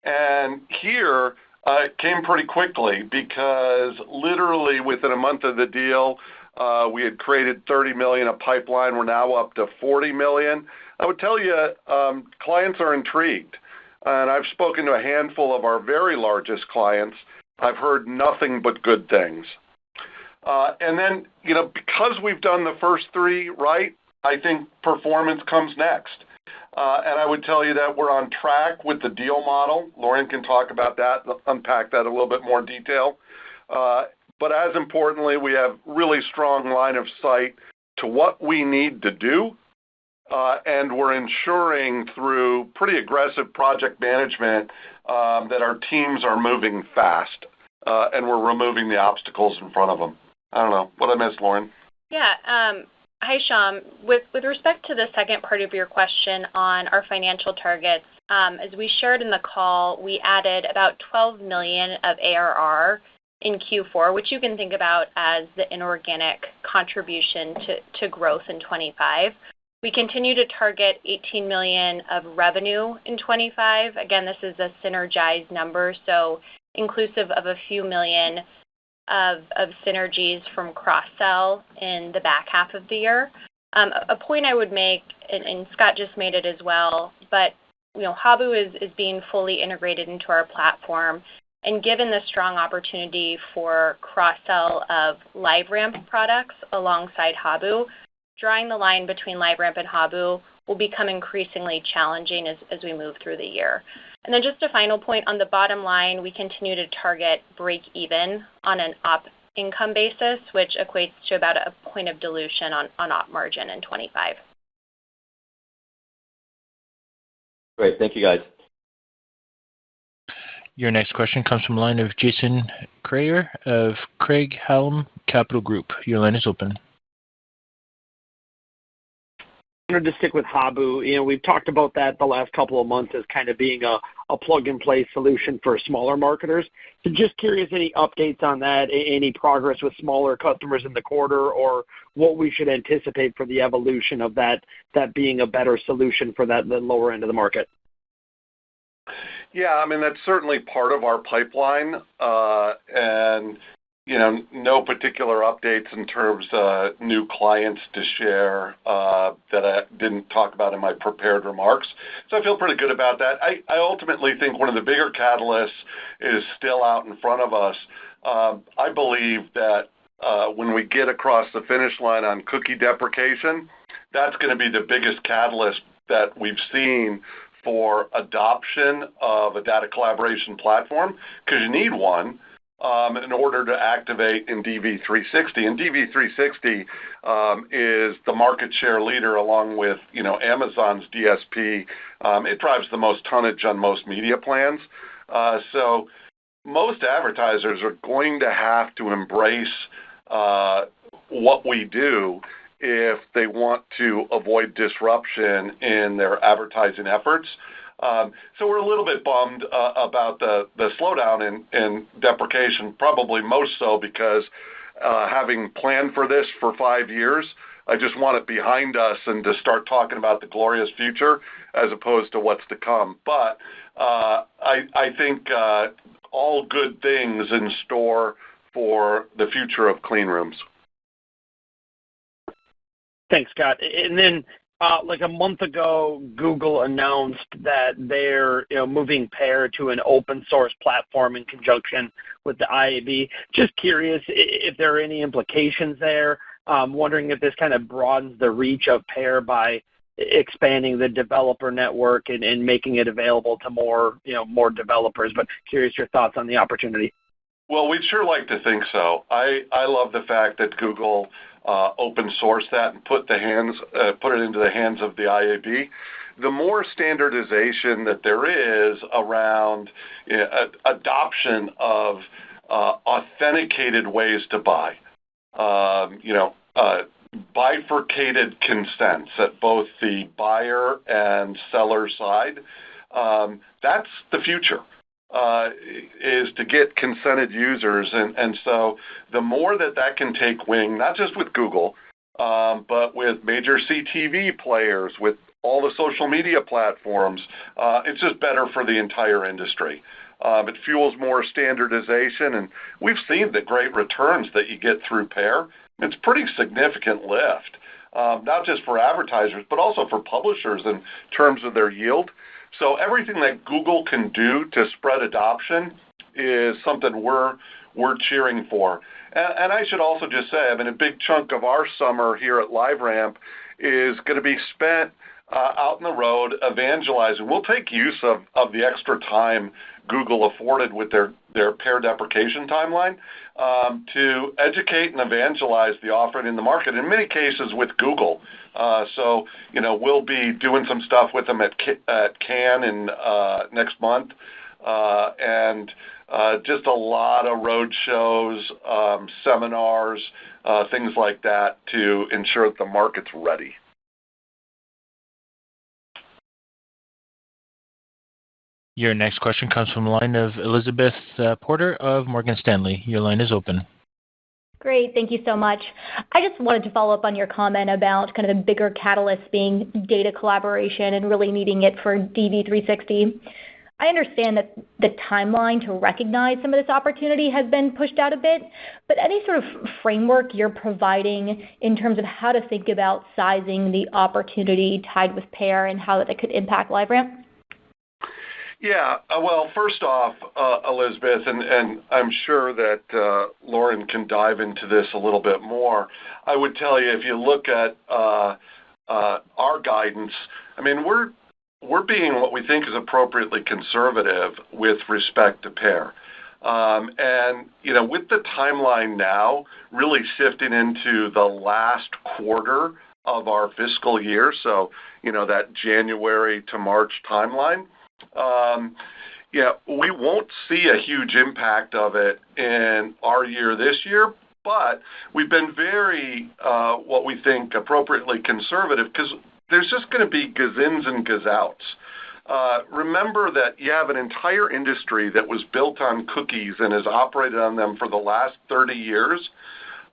And here it came pretty quickly because literally within a month of the deal, we had created 30 million of pipeline. We're now up to 40 million. I would tell you, clients are intrigued. And I've spoken to a handful of our very largest clients. I've heard nothing but good things. And then, because we've done the first three right, I think performance comes next. And I would tell you that we're on track with the deal model. Lauren can talk about that, unpack that a little bit more detail. But as importantly, we have really strong line of sight to what we need to do. And we're ensuring through pretty aggressive project management that our teams are moving fast and we're removing the obstacles in front of them. I don't know. What I missed, Lauren? Yeah. Hi, Shyam. With respect to the second part of your question on our financial targets, as we shared in the call, we added about 12 million of ARR in Q4, which you can think about as the inorganic contribution to growth in 25. We continue to target 18 million of revenue in 25. Again, this is a synergized number, so inclusive of a few million of synergies from cross-sell in the back half of the year. A point I would make, and Scott just made it as well, but Habu is being fully integrated into our platform, and given the strong opportunity for cross-sell of LiveRamp products alongside Habu, drawing the line between LiveRamp and Habu will become increasingly challenging as we move through the year. And then just a final point on the bottom line, we continue to target break even on an op income basis, which equates to about a point of dilution on op margin in 25. Great. Thank you, guys. Your next question comes from the line of Jason Kreyer of Craig-Hallum Capital Group. Your line is open. I wanted to stick with Habu. We've talked about that the last couple of months as kind of being a plug-and-play solution for smaller marketers. So just curious, any updates on that, any progress with smaller customers in the quarter, or what we should anticipate for the evolution of that being a better solution for the lower end of the market? Yeah, I mean, that's certainly part of our pipeline. And no particular updates in terms of new clients to share that I didn't talk about in my prepared remarks. So I feel pretty good about that. I ultimately think one of the bigger catalysts is still out in front of us. I believe that when we get across the finish line on cookie deprecation, that's going to be the biggest catalyst that we've seen for adoption of a data collaboration platform, because you need one. in order to activate in DV360. And DV360 is the market share leader along with, Amazon's DSP. It drives the most tonnage on most media plans. So most advertisers are going to have to embrace what we do if they want to avoid disruption in their advertising efforts. So we're a little bit bummed about the slowdown in deprecation, probably most so because having planned for this for 5 years, I just want it behind us and to start talking about the glorious future as opposed to what's to come. But I think all good things in store for the future of clean rooms. Thanks, Scott. And then, like a month ago, Google announced that they're moving PAIR to an open source platform in conjunction with the IAB. Just curious if there are any implications there. Wondering if this kind of broadens the reach of PAIR by expanding the developer network and making it available to more developers. But curious your thoughts on the opportunity. Well, we'd sure like to think so. I love the fact that Google open source that and put it into the hands of the IAB. The more standardization that there is around adoption of authenticated ways to buy, bifurcated consents at both the buyer and seller side, that's the future. Is to get consented users. And so the more that can take wing, not just with Google, but with major CTV players, with all the social media platforms, it's just better for the entire industry. It fuels more standardization, and we've seen the great returns that you get through PAIR. It's pretty significant lift, not just for advertisers, but also for publishers in terms of their yield. So everything that Google can do to spread adoption is something we're cheering for. And I should also just say, a big chunk of our summer here at LiveRamp is going to be spent out on the road evangelizing. We'll take use of the extra time Google afforded with their PAIR deprecation timeline to educate and evangelize the offering in the market, in many cases with Google. So we'll be doing some stuff with them at Cannes in next month, and just a lot of road shows, seminars, things like that to ensure that the market's ready. Your next question comes from the line of Elizabeth Porter of Morgan Stanley. Your line is open. Great. Thank you so much. I just wanted to follow up on your comment about kind of the bigger catalyst being data collaboration and really needing it for DV360. I understand that the timeline to recognize some of this opportunity has been pushed out a bit, but any sort of framework you're providing in terms of how to think about sizing the opportunity tied with PAIR and how that could impact LiveRamp? Yeah, well, first off, Elizabeth, and I'm sure that Lauren can dive into this a little bit more. I would tell you, if you look at our guidance, we're being what we think is appropriately conservative with respect to PAIR. And, with the timeline now really shifting into the last quarter of our fiscal year, so, that January to March timeline, we won't see a huge impact of it in our year this year, but we've been very, what we think, appropriately conservative because there's just going to be gazins and gazouts. Remember that you have an entire industry that was built on cookies and has operated on them for the last 30 years,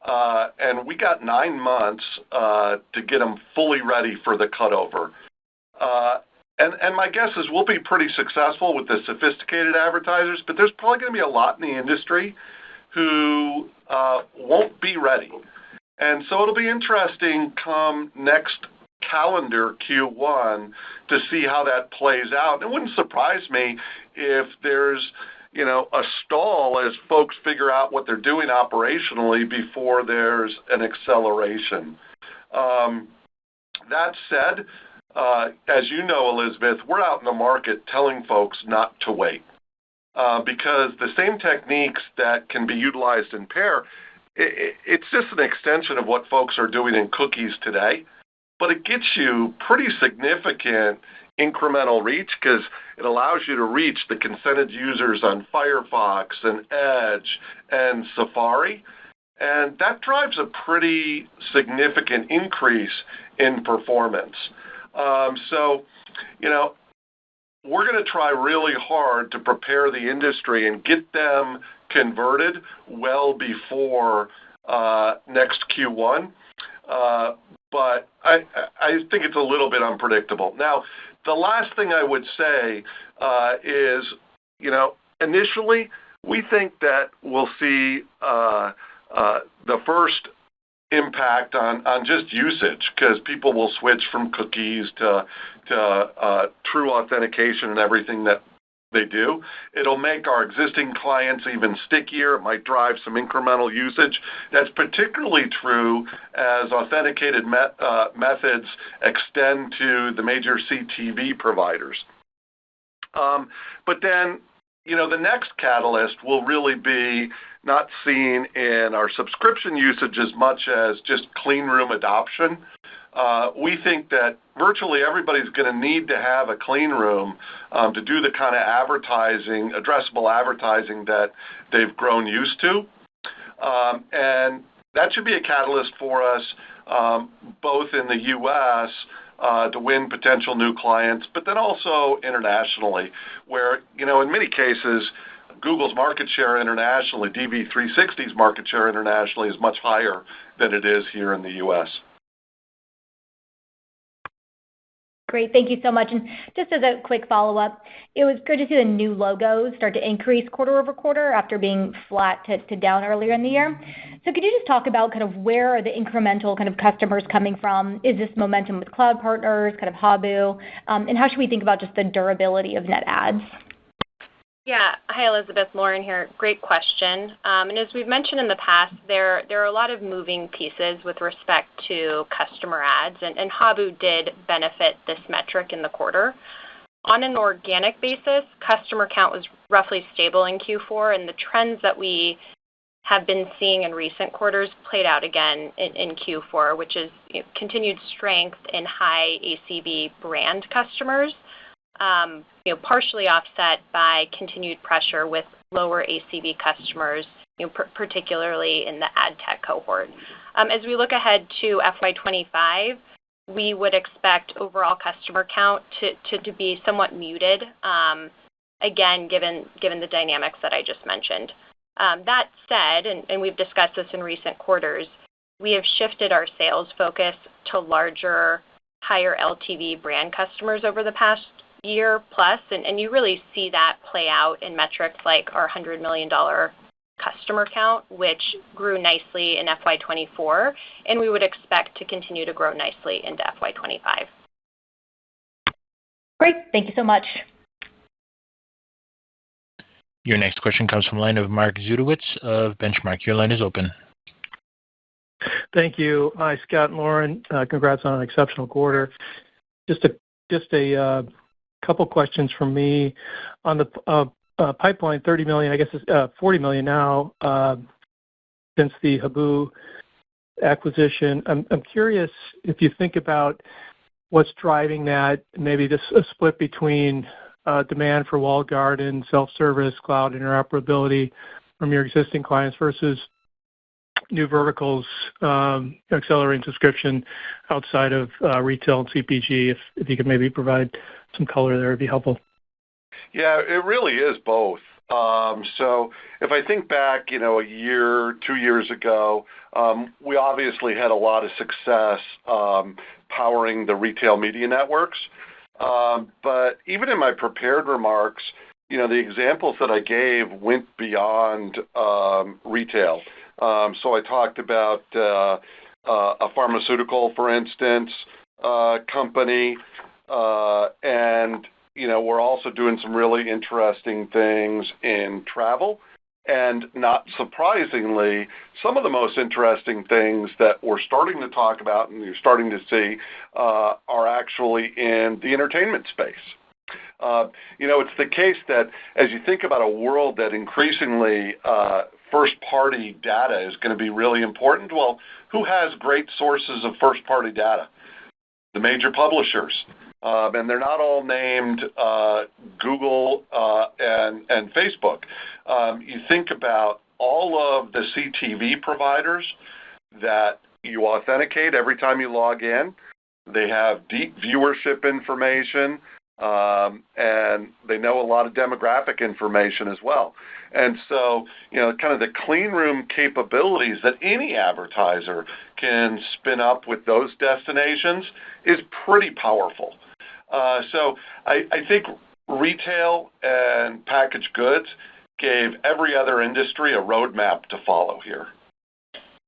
and we got 9 months to get them fully ready for the cutover. And my guess is we'll be pretty successful with the sophisticated advertisers, but there's probably going to be a lot in the industry who won't be ready. And so it'll be interesting come next calendar Q1 to see how that plays out. It wouldn't surprise me if there's a stall as folks figure out what they're doing operationally before there's an acceleration. That said, as you know, Elizabeth, we're out in the market telling folks not to wait. because the same techniques that can be utilized in pair, it's just an extension of what folks are doing in cookies today, but it gets you pretty significant incremental reach because it allows you to reach the consented users on Firefox and Edge and Safari, and that drives a pretty significant increase in performance. So, we're going to try really hard to prepare the industry and get them converted well before next Q1. But I think it's a little bit unpredictable. Now, the last thing I would say is, initially, we think that we'll see the first impact on just usage because people will switch from cookies to true authentication and everything that they do. It'll make our existing clients even stickier. It might drive some incremental usage. That's particularly true as authenticated methods extend to the major CTV providers. But then, the next catalyst will really be not seen in our subscription usage as much as just clean room adoption. We think that virtually everybody's going to need to have a clean room to do the kind of advertising, addressable advertising that they've grown used to. And that should be a catalyst for us both in the U.S. To win potential new clients, but then also internationally, where, in many cases, Google's market share internationally, DV360's market share internationally is much higher than it is here in the U.S. Great. Thank you so much. And just as a quick follow-up, it was good to see the new logos start to increase quarter over quarter after being flat to down earlier in the year. So could you just talk about kind of where are the incremental kind of customers coming from? Is this momentum with cloud partners, kind of Habu? And how should we think about just the durability of net adds? Yeah. Hi, Elizabeth. Lauren here. Great question. And as we've mentioned in the past, there are a lot of moving pieces with respect to customer adds, and Habu did benefit this metric in the quarter. On an organic basis, customer count was roughly stable in Q4, and the trends that we have been seeing in recent quarters played out again in Q4, which is continued strength in high ACV brand customers. Partially offset by continued pressure with lower ACV customers, particularly in the ad tech cohort. As we look ahead to FY25, we would expect overall customer count to be somewhat muted, again, given the dynamics that I just mentioned. That said, and we've discussed this in recent quarters, we have shifted our sales focus to larger, higher LTV brand customers over the past year plus, and you really see that play out in metrics like our $100 million customer count, which grew nicely in FY24, and we would expect to continue to grow nicely into FY25. Great. Thank you so much. Your next question comes from the line of Mark Zgutowicz of Benchmark. Your line is open. Thank you. Hi, Scott and Lauren. Congrats on an exceptional quarter. Just a couple questions from me on the pipeline. $30 million, I guess it's $40 million now since the Habu acquisition. I'm curious if you think about what's driving that, maybe this a split between demand for walled garden, self-service, cloud interoperability from your existing clients versus new verticals, accelerating subscription outside of retail and CPG. If you could maybe provide some color there, it'd be helpful. Yeah, it really is both. So if I think back, a year, 2 years ago, we obviously had a lot of success powering the retail media networks. But even in my prepared remarks, the examples that I gave went beyond retail. So I talked about a pharmaceutical, for instance, company, and we're also doing some really interesting things in travel. And not surprisingly, some of the most interesting things that we're starting to talk about and you're starting to see are actually in the entertainment space. It's the case that as you think about a world that increasingly first-party data is going to be really important, well, who has great sources of first-party data? The major publishers. And they're not all named Google and Facebook. You think about all of the CTV providers that you authenticate every time you log in. They have deep viewership information, and they know a lot of demographic information as well. And so, kind of the clean room capabilities that any advertiser can spin up with those destinations is pretty powerful. So I think retail and packaged goods gave every other industry a roadmap to follow here.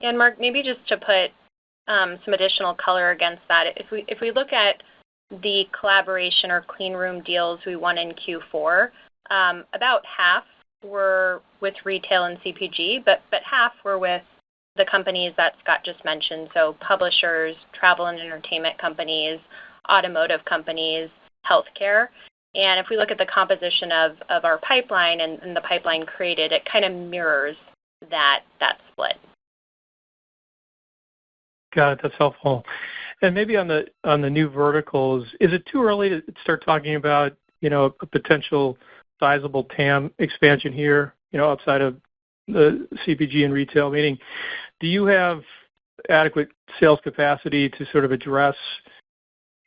And Mark, maybe just to put some additional color against that, if we look at the collaboration or clean room deals we won in Q4, about half were with retail and CPG, but half were with the companies that Scott just mentioned, so publishers, travel and entertainment companies, automotive companies, healthcare. And if we look at the composition of our pipeline and the pipeline created, it kind of mirrors that split. Got it. That's helpful. And maybe on the new verticals, is it too early to start talking about, a potential sizable TAM expansion here, outside of the CPG and retail? Meaning, do you have adequate sales capacity to sort of address,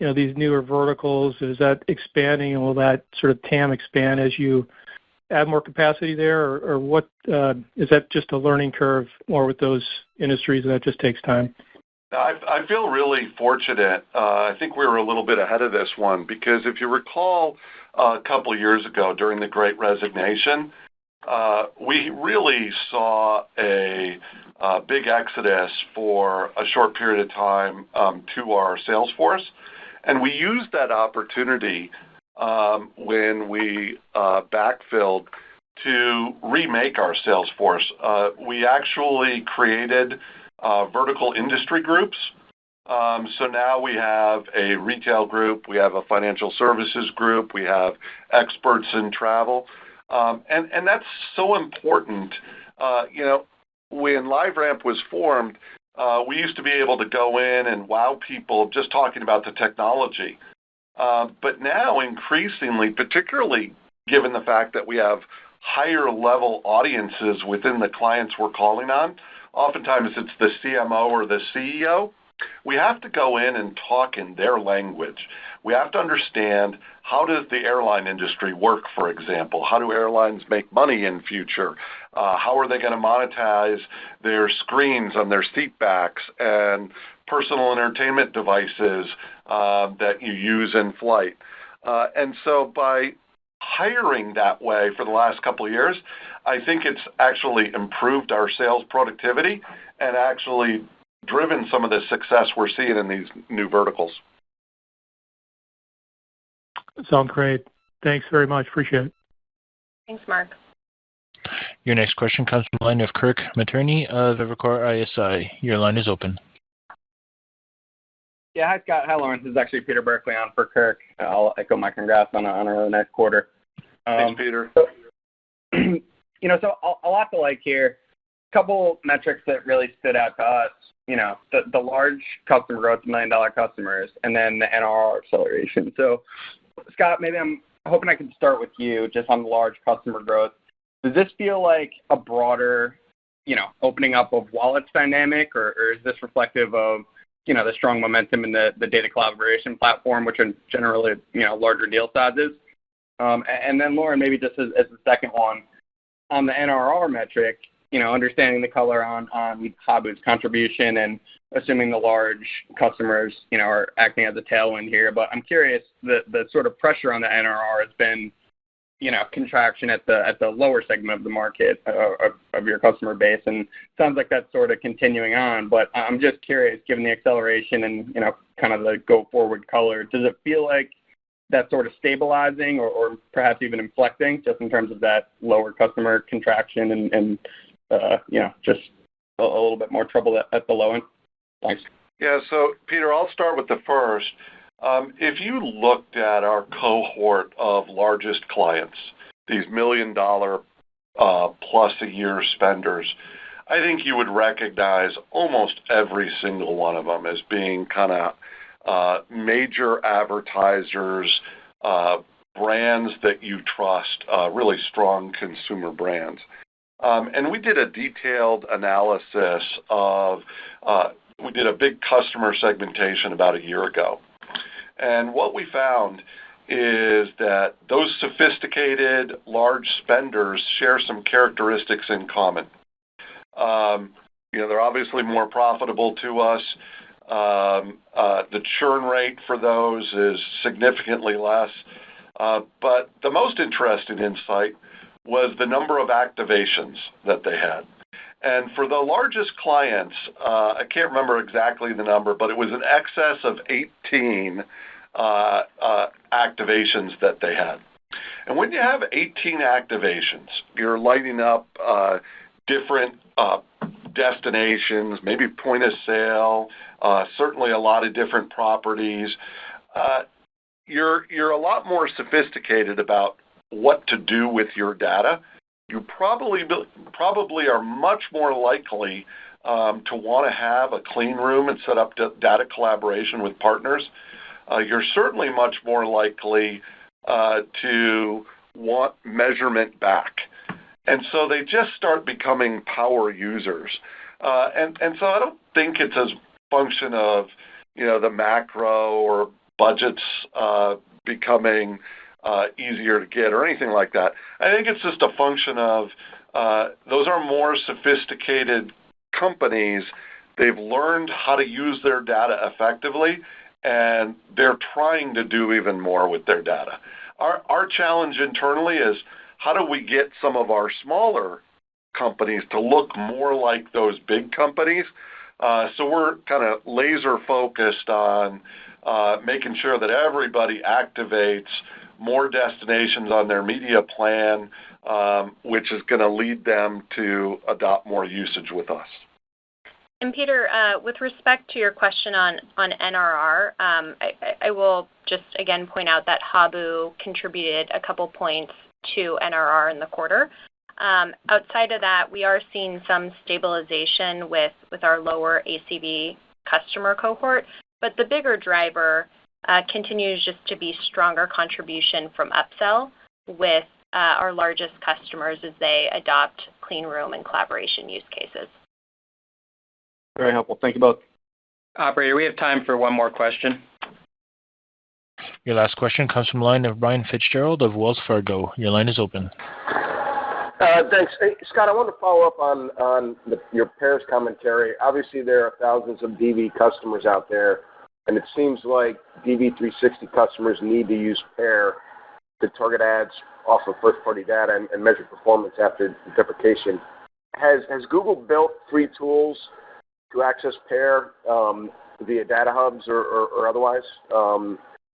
these newer verticals? Is that expanding, and will that sort of TAM expand as you add more capacity there, or what is that just a learning curve more with those industries and that just takes time? I feel really fortunate. I think we were a little bit ahead of this one because if you recall a couple of years ago during the Great Resignation, we really saw a big exodus for a short period of time to our sales force. And we used that opportunity when we backfilled to remake our sales force. We actually created vertical industry groups. So now we have a retail group, we have a financial services group, we have experts in travel. And that's so important. When LiveRamp was formed, we used to be able to go in and wow people just talking about the technology. But now increasingly, particularly given the fact that we have higher level audiences within the clients we're calling on, oftentimes it's the CMO or the CEO, we have to go in and talk in their language. We have to understand, how does the airline industry work, for example? How do airlines make money in future? How are they going to monetize their screens on their seat backs and personal entertainment devices that you use in flight? And so by hiring that way for the last couple of years, I think it's actually improved our sales productivity and actually driven some of the success we're seeing in these new verticals. Sounds great. Thanks very much. Appreciate it. Thanks, Mark. Your next question comes from the line of Kirk Materne of Evercore ISI. Your line is open. Yeah, hi, Scott. Hi, Lauren. This is actually Peter Berkeley on for Kirk. I'll echo my congrats on a really nice quarter. Thanks, Peter. So a lot to like here. A couple metrics that really stood out to us, the large customer growth, $1 million customers, and then the NRR acceleration. So, Scott, maybe I'm hoping I can start with you just on the large customer growth. Does this feel like a broader, opening up of wallets dynamic, or is this reflective of, the strong momentum in the data collaboration platform, which are generally, larger deal sizes? And then, Lauren, maybe just as the second one, on the NRR metric, understanding the color on Habu's contribution and assuming the large customers, are acting as a tailwind here. But I'm curious, the sort of pressure on the NRR has been, contraction at the lower segment of the market of your customer base, and sounds like that's sort of continuing on. But I'm just curious, given the acceleration and, kind of the go forward color, does it feel like that's sort of stabilizing or perhaps even inflecting just in terms of that lower customer contraction and just a little bit more trouble at the low end? Thanks. Yeah, so Peter, I'll start with the first. If you looked at our cohort of largest clients, these $1 million plus a year spenders, I think you would recognize almost every single one of them as being kind of major advertisers, brands that you trust, really strong consumer brands. And we did a detailed analysis we did a big customer segmentation about a year ago. And what we found is that those sophisticated large spenders share some characteristics in common. They're obviously more profitable to us. The churn rate for those is significantly less. But the most interesting insight was the number of activations that they had. And for the largest clients, I can't remember exactly the number, but it was in excess of 18 activations that they had. And when you have 18 activations, you're lighting up different destinations, maybe point of sale, certainly a lot of different properties. You're a lot more sophisticated about what to do with your data. You probably are much more likely to want to have a clean room and set up data collaboration with partners. You're certainly much more likely to want measurement back. And so they just start becoming power users. And so I don't think it's a function of, the macro or budgets becoming easier to get or anything like that. I think it's just a function of those are more sophisticated companies. They've learned how to use their data effectively, and they're trying to do even more with their data. Our challenge internally is how do we get some of our smaller companies to look more like those big companies? So we're kind of laser focused on making sure that everybody activates more destinations on their media plan, which is going to lead them to adopt more usage with us. And Peter, with respect to your question on NRR, I will just again point out that Habu contributed a couple points to NRR in the quarter. Outside of that, we are seeing some stabilization with our lower ACV customer cohort, but the bigger driver continues just to be stronger contribution from upsell with our largest customers as they adopt clean room and collaboration use cases. Very helpful. Thank you both. Operator, we have time for one more question. Your last question comes from the line of Brian Fitzgerald of Wells Fargo. Your line is open. Thanks. Hey, Scott, I want to follow up on your pairs commentary. Obviously, there are thousands of DV customers out there, and it seems like DV360 customers need to use pair to target ads off of first-party data and measure performance after deprecation. Has Google built free tools to access pair via data hubs or otherwise?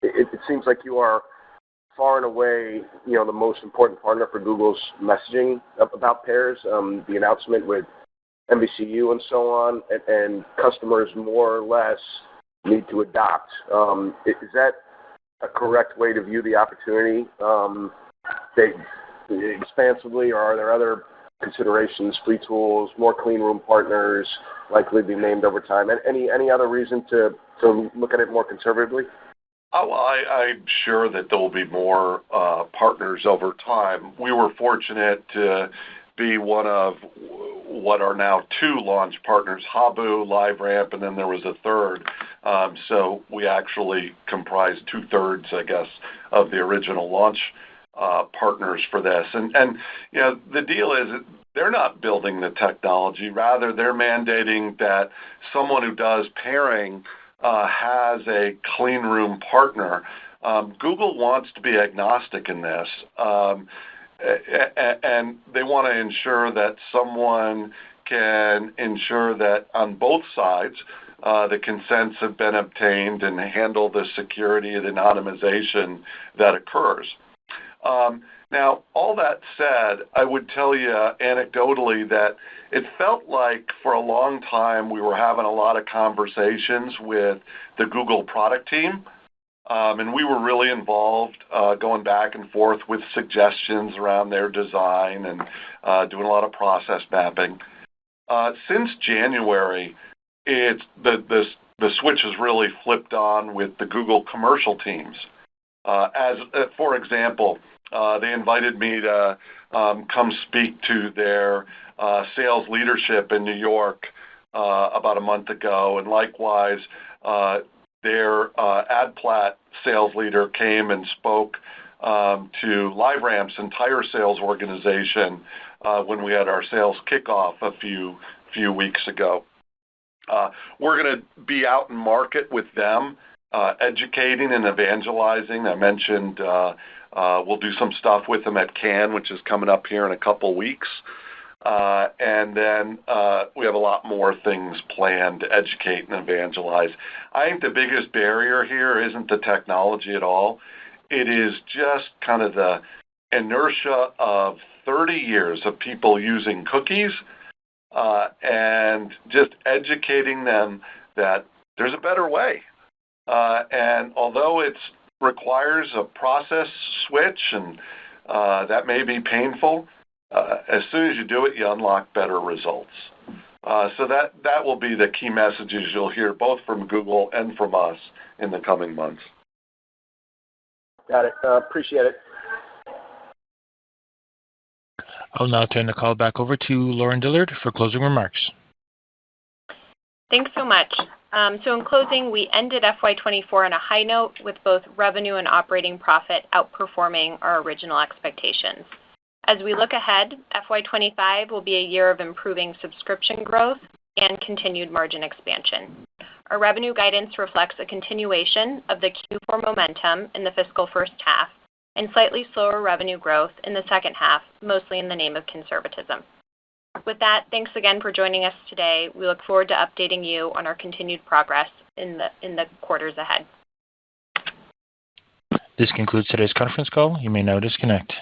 It seems like you are far and away, the most important partner for Google's messaging about pairs, the announcement with NBCU and so on, and customers more or less need to adopt. Is that a correct way to view the opportunity expansively, or are there other considerations, free tools, more clean room partners likely to be named over time? Any other reason to look at it more conservatively? Oh, well, I'm sure that there will be more partners over time. We were fortunate to be one of what are now two launch partners, Habu, LiveRamp, and then there was a third. So we actually comprised 2/3, I guess, of the original launch partners for this. And the deal is they're not building the technology. Rather, they're mandating that someone who does pairing has a clean room partner. Google wants to be agnostic in this, and they want to ensure that someone can ensure that on both sides the consents have been obtained and handle the security and anonymization that occurs. Now, all that said, I would tell you anecdotally that it felt like for a long time we were having a lot of conversations with the Google product team And we were really involved, going back and forth with suggestions around their design and doing a lot of process mapping. Since January, the switch has really flipped on with the Google commercial teams. For example, they invited me to come speak to their sales leadership in New York about a month ago, and likewise, their AdPlat sales leader came and spoke to LiveRamp's entire sales organization when we had our sales kickoff a few weeks ago. We're going to be out in market with them, educating and evangelizing. I mentioned we'll do some stuff with them at Cannes, which is coming up here in a couple weeks. And then we have a lot more things planned to educate and evangelize. I think the biggest barrier here isn't the technology at all. It is just kind of the inertia of 30 years of people using cookies and just educating them that there's a better way. And although it requires a process switch and that may be painful, as soon as you do it, you unlock better results. So that will be the key messages you'll hear both from Google and from us in the coming months. Got it. Appreciate it. I'll now turn the call back over to Lauren Dillard for closing remarks. Thanks so much. So in closing, we ended FY24 on a high note with both revenue and operating profit outperforming our original expectations. As we look ahead, FY25 will be a year of improving subscription growth and continued margin expansion. Our revenue guidance reflects a continuation of the Q4 momentum in the fiscal first half and slightly slower revenue growth in the second half, mostly in the name of conservatism. With that, thanks again for joining us today. We look forward to updating you on our continued progress in the quarters ahead. This concludes today's conference call. You may now disconnect.